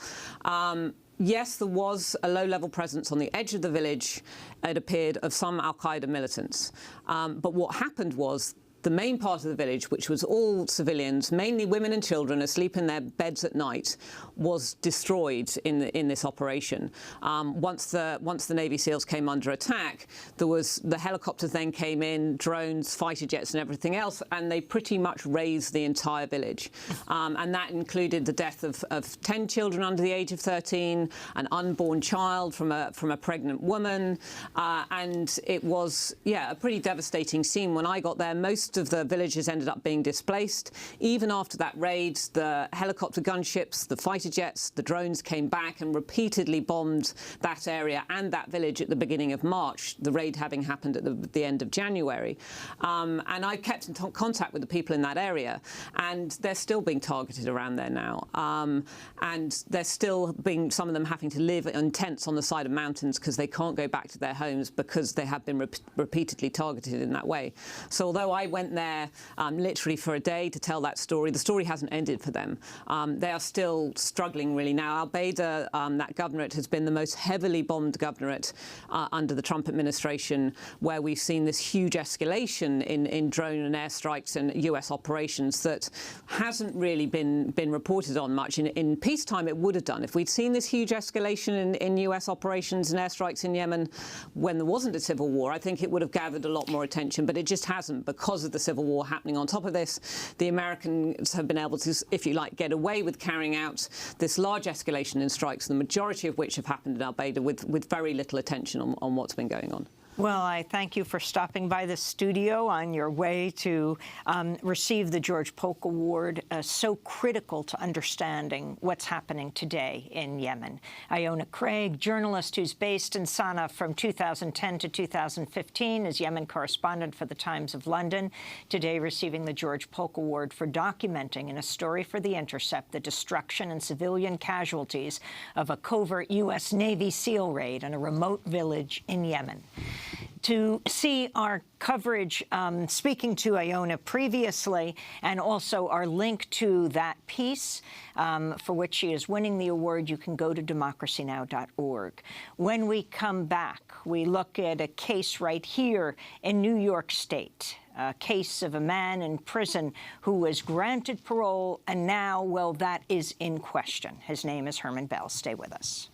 Yes, there was a low-level presence on the edge of the village, it appeared, of some al-Qaeda militants. But what happened was the main part of the village, which was all civilians, mainly women and children asleep in their beds at night, was destroyed in this operation. Once the Navy SEALs came under attack, the helicopters then came in, drones, fighter jets and everything else, and they pretty much razed the entire village. And that included the death of 10 children under the age of 13, an unborn child from a pregnant woman, and it was, yeah, a pretty devastating scene. When I got there, most of the villages ended up being displaced. Even after that raid, the helicopter gunships, the fighter jets, the drones came back and repeatedly bombed that area and that village at the beginning of March, the raid having happened at the end of January. And I kept in contact with the people in that area, and they're still being targeted around there now. And they're still some of them having to live in tents on the side of mountains because they can't go back to their homes because they have been repeatedly targeted in that way. So although I went there literally for a day to tell that story, the story hasn't ended for them. They are still struggling really now. Al-Baida, that governorate, has been the most heavily bombed governorate under the Trump administration, where we've seen this huge escalation in drone and airstrikes and US operations that hasn't really been reported on much. In peacetime, it would have done. If we'd seen this huge escalation in US operations and airstrikes in Yemen when there wasn't a civil war, I think it would have gathered a lot more attention, but it just hasn't because of the civil war happening on top of this. The Americans have been able to, if you like, get away with carrying out this large escalation in strikes, the majority of which have happened in Al-Baida with very little attention on what's been going on. Well, I thank you for stopping by the studio on your way to receive the George Polk Award, so critical to understanding what's happening today in Yemen. Iona Craig, journalist who's based in Sana'a from 2010 to 2015 as Yemen correspondent for the Times of London, today receiving the George Polk Award for documenting in a story for The Intercept the destruction and civilian casualties of a covert U.S. Navy SEAL raid in a remote village in Yemen. To see our coverage, speaking to Iona previously, and also our link to that piece for which she is winning the award, you can go to DemocracyNow.org. When we come back, we look at a case right here in New York State, a case of a man in prison who was granted parole, and now, well, that is in question. His name is Herman Bell. Stay with us.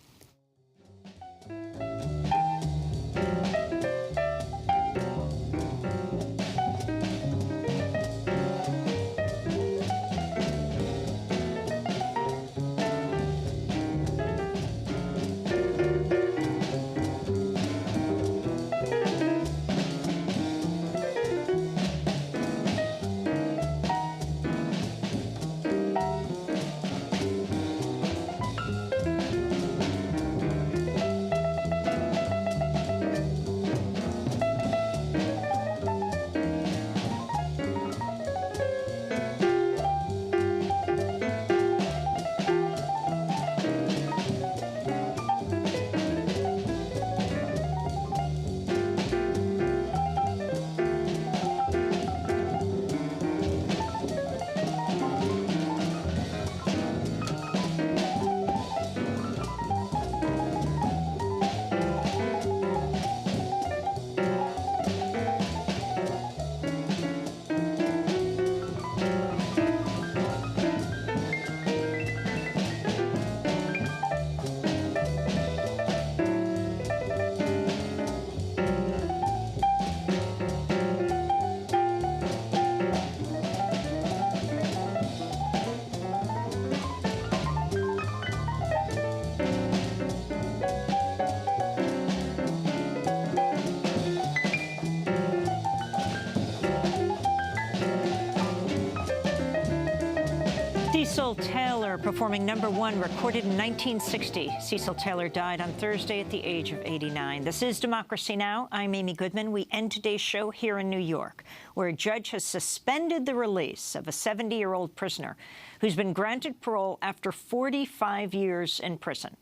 Cecil Taylor performing #1, recorded in 1960. Cecil Taylor died on Thursday at the age of 89. This is Democracy Now! I'm Amy Goodman. We end today's show here in New York, where a judge has suspended the release of a 70-year-old prisoner who's been granted parole after 45 years in prison.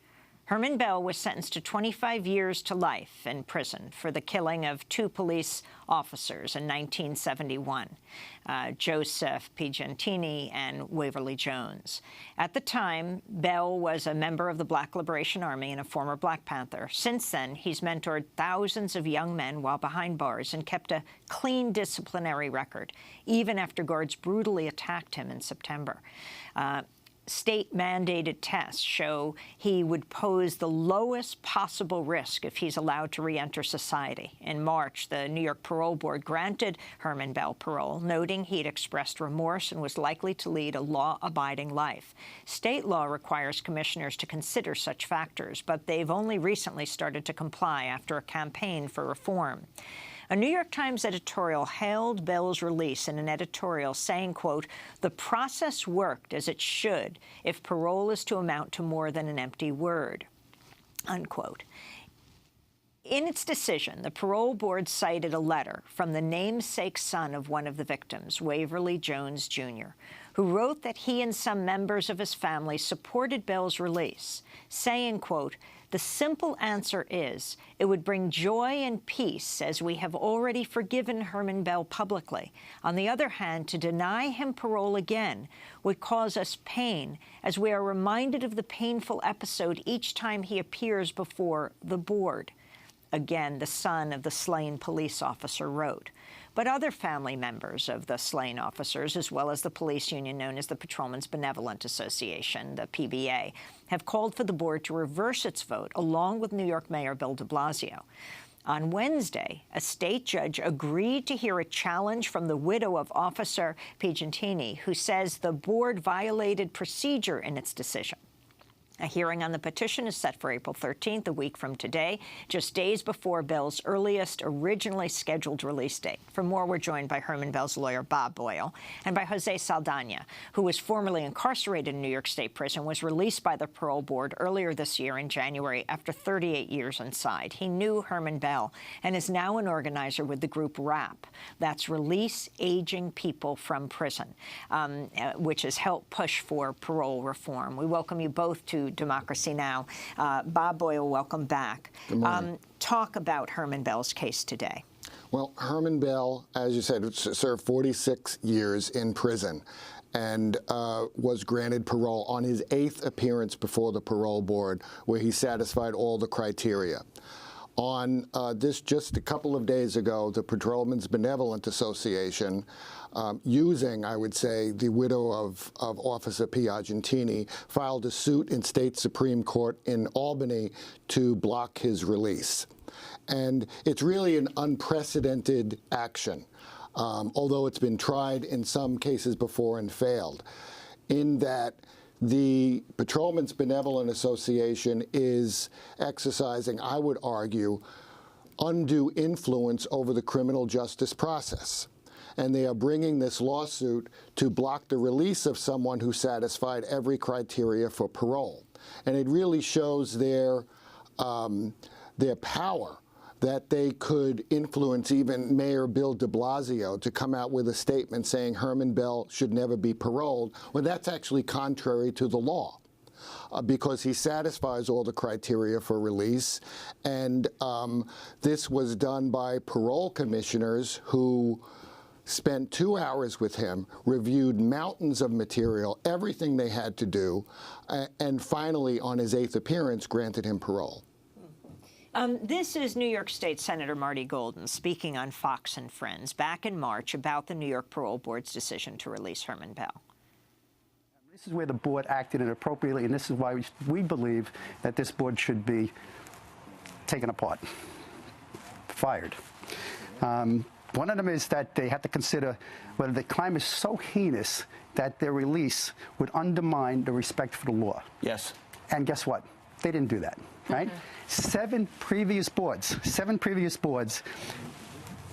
Herman Bell was sentenced to 25 years to life in prison for the killing of 2 police officers in 1971, Joseph Piagentini and Waverly Jones. At the time, Bell was a member of the Black Liberation Army and a former Black Panther. Since then, he's mentored thousands of young men while behind bars and kept a clean disciplinary record, even after guards brutally attacked him in September. State-mandated tests show he would pose the lowest possible risk if he's allowed to re-enter society. In March, the New York Parole Board granted Herman Bell parole, noting he'd expressed remorse and was likely to lead a law-abiding life. State law requires commissioners to consider such factors, but they've only recently started to comply after a campaign for reform. A New York Times editorial hailed Bell's release in an editorial saying, quote, "The process worked as it should if parole is to amount to more than an empty word," unquote. In its decision, the parole board cited a letter from the namesake son of one of the victims, Waverly Jones, Jr., who wrote that he and some members of his family supported Bell's release, saying, quote, "The simple answer is it would bring joy and peace as we have already forgiven Herman Bell publicly. On the other hand, to deny him parole again would cause us pain as we are reminded of the painful episode each time he appears before the board." Again, the son of the slain police officer wrote. But other family members of the slain officers, as well as the police union known as the Patrolmen's Benevolent Association, the PBA, have called for the board to reverse its vote, along with New York Mayor Bill de Blasio. On Wednesday, a state judge agreed to hear a challenge from the widow of Officer Piagentini, who says the board violated procedure in its decision. A hearing on the petition is set for April 13th, a week from today, just days before Bell's earliest originally scheduled release date. For more, we're joined by Herman Bell's lawyer, Bob Boyle, and by Jose Saldana, who was formerly incarcerated in New York State Prison, was released by the parole board earlier this year in January after 38 years inside. He knew Herman Bell and is now an organizer with the group RAP. That's Release Aging People from Prison, which has helped push for parole reform. We welcome you both to Democracy Now! Bob Boyle, welcome back. Good morning. Talk about Herman Bell's case today. Well, Herman Bell, as you said, served 46 years in prison and was granted parole on his 8th appearance before the parole board, where he satisfied all the criteria. On this, just a couple of days ago, the Patrolmen's Benevolent Association, using, I would say, the widow of Officer Piagentini, filed a suit in state Supreme Court in Albany to block his release. And it's really an unprecedented action, although it's been tried in some cases before and failed, in that the Patrolmen's Benevolent Association is exercising, I would argue, undue influence over the criminal justice process. And they are bringing this lawsuit to block the release of someone who satisfied every criteria for parole. And it really shows their power, that they could influence even Mayor Bill de Blasio to come out with a statement saying Herman Bell should never be paroled, when that's actually contrary to the law, because he satisfies all the criteria for release. And this was done by parole commissioners who spent 2 hours with him, reviewed mountains of material, everything they had to do, and finally, on his 8th appearance, granted him parole. This is New York State Senator Marty Golden speaking on Fox and Friends back in March about the New York Parole Board's decision to release Herman Bell. This is where the board acted inappropriately, and this is why we believe that this board should be taken apart, fired. One of them is that they have to consider whether the crime is so heinous that their release would undermine the respect for the law. Yes. And guess what? They didn't do that, right? 7 previous boards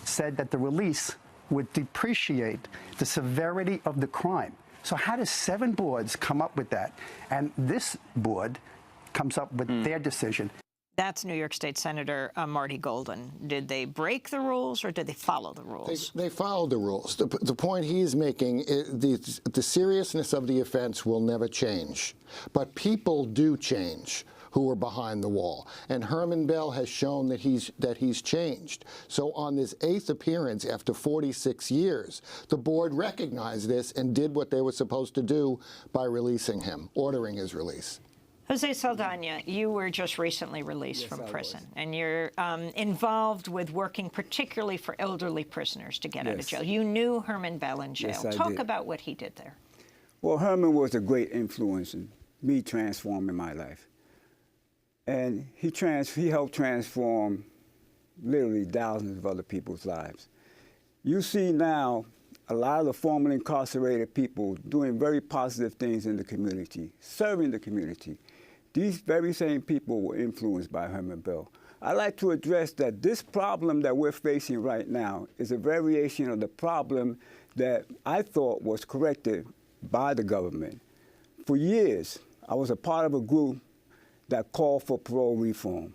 said that the release would depreciate the severity of the crime. So how does 7 boards come up with that? And this board comes up with their decision. That's New York State Senator Marty Golden. Did they break the rules or did they follow the rules? They followed the rules. The point he's making is the seriousness of the offense will never change. But people do change who are behind the wall. And Herman Bell has shown that he's changed. So on this 8th appearance after 46 years, the board recognized this and did what they were supposed to do by releasing him, ordering his release. Jose Saldana, you were just recently released from prison, and you're involved with working particularly for elderly prisoners to get out of jail. You knew Herman Bell in jail. Talk about what he did there. Well, Herman was a great influence in me transforming my life. And he helped transform literally thousands of other people's lives. You see now a lot of the formerly incarcerated people doing very positive things in the community, serving the community. These very same people were influenced by Herman Bell. I'd like to address that this problem that we're facing right now is a variation of the problem that I thought was corrected by the government. For years, I was a part of a group that called for parole reform.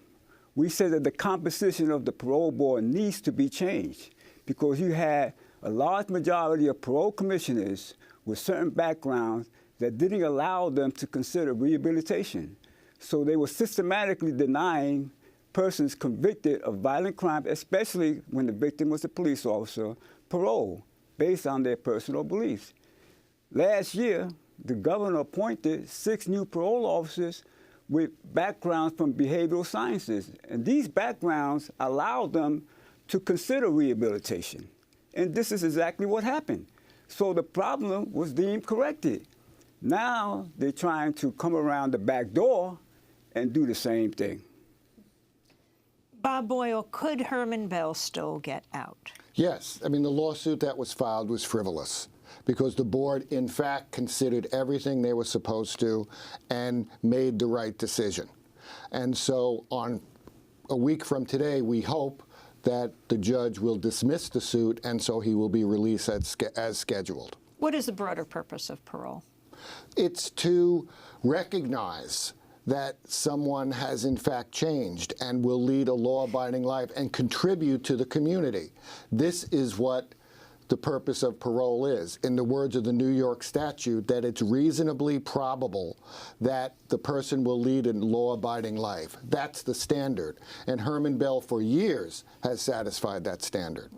We said that the composition of the parole board needs to be changed because you had a large majority of parole commissioners with certain backgrounds that didn't allow them to consider rehabilitation. So they were systematically denying persons convicted of violent crime, especially when the victim was a police officer, parole based on their personal beliefs. Last year, the governor appointed 6 new parole officers with backgrounds from behavioral sciences. And these backgrounds allowed them to consider rehabilitation. And this is exactly what happened. So the problem was deemed corrected. Now they're trying to come around the back door and do the same thing. Bob Boyle, could Herman Bell still get out? Yes. I mean, the lawsuit that was filed was frivolous because the board, in fact, considered everything they were supposed to and made the right decision. And so on a week from today, we hope that the judge will dismiss the suit, and so he will be released as scheduled. What is the broader purpose of parole? It's to recognize that someone has in fact changed and will lead a law-abiding life and contribute to the community. This is what the purpose of parole is. In the words of the New York statute, that it's reasonably probable that the person will lead a law-abiding life. That's the standard. And Herman Bell, for years, has satisfied that standard.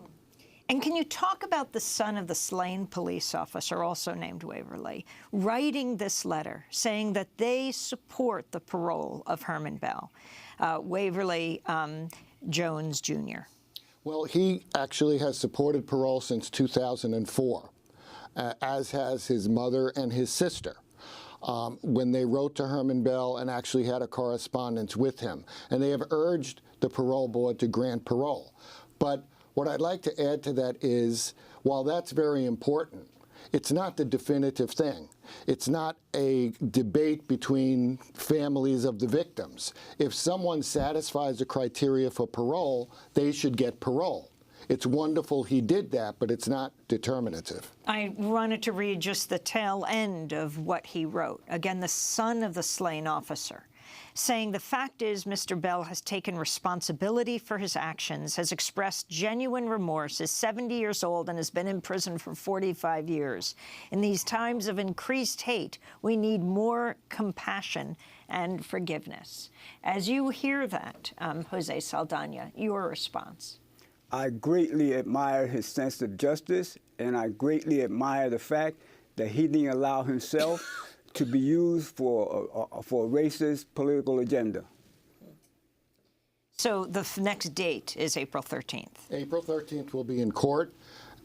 And can you talk about the son of the slain police officer, also named Waverly, writing this letter saying that they support the parole of Herman Bell, Waverly Jones, Jr.? Well, he actually has supported parole since 2004, as has his mother and his sister, when they wrote to Herman Bell and actually had a correspondence with him. And they have urged the parole board to grant parole. But what I'd like to add to that is, while that's very important, it's not the definitive thing. It's not a debate between families of the victims. If someone satisfies the criteria for parole, they should get parole. It's wonderful he did that, but it's not determinative. I wanted to read just the tail end of what he wrote. Again, the son of the slain officer, saying the fact is Mr. Bell has taken responsibility for his actions, has expressed genuine remorse, is 70 years old and has been in prison for 45 years. In these times of increased hate, we need more compassion and forgiveness. As you hear that, Jose Saldana, your response? I greatly admire his sense of justice, and I greatly admire the fact that he didn't allow himself to be used for a racist political agenda. So the next date is April 13th. April 13th will be in court,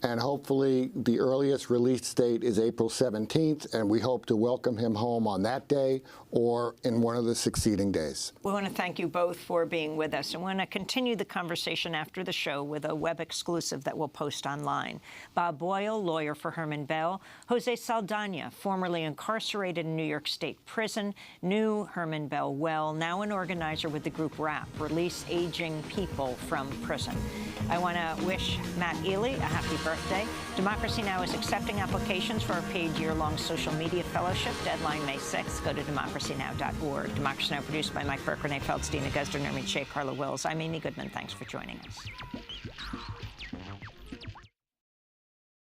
and hopefully the earliest release date is April 17th, and we hope to welcome him home on that day or in one of the succeeding days. We want to thank you both for being with us, and we want to continue the conversation after the show with a web exclusive that we'll post online. Bob Boyle, lawyer for Herman Bell, Jose Saldana, formerly incarcerated in New York State Prison, knew Herman Bell well, now an organizer with the group RAP, Release Aging People from Prison. I want to wish Matt Ely a happy birthday. birthday. Democracy Now! Is accepting applications for our paid year-long social media fellowship. Deadline May 6th. Go to democracynow.org. Democracy Now! Produced by Mike Burke, Renee Feldstein, Augusta Nerman, Shea, Carla Wills. I'm Amy Goodman. Thanks for joining us.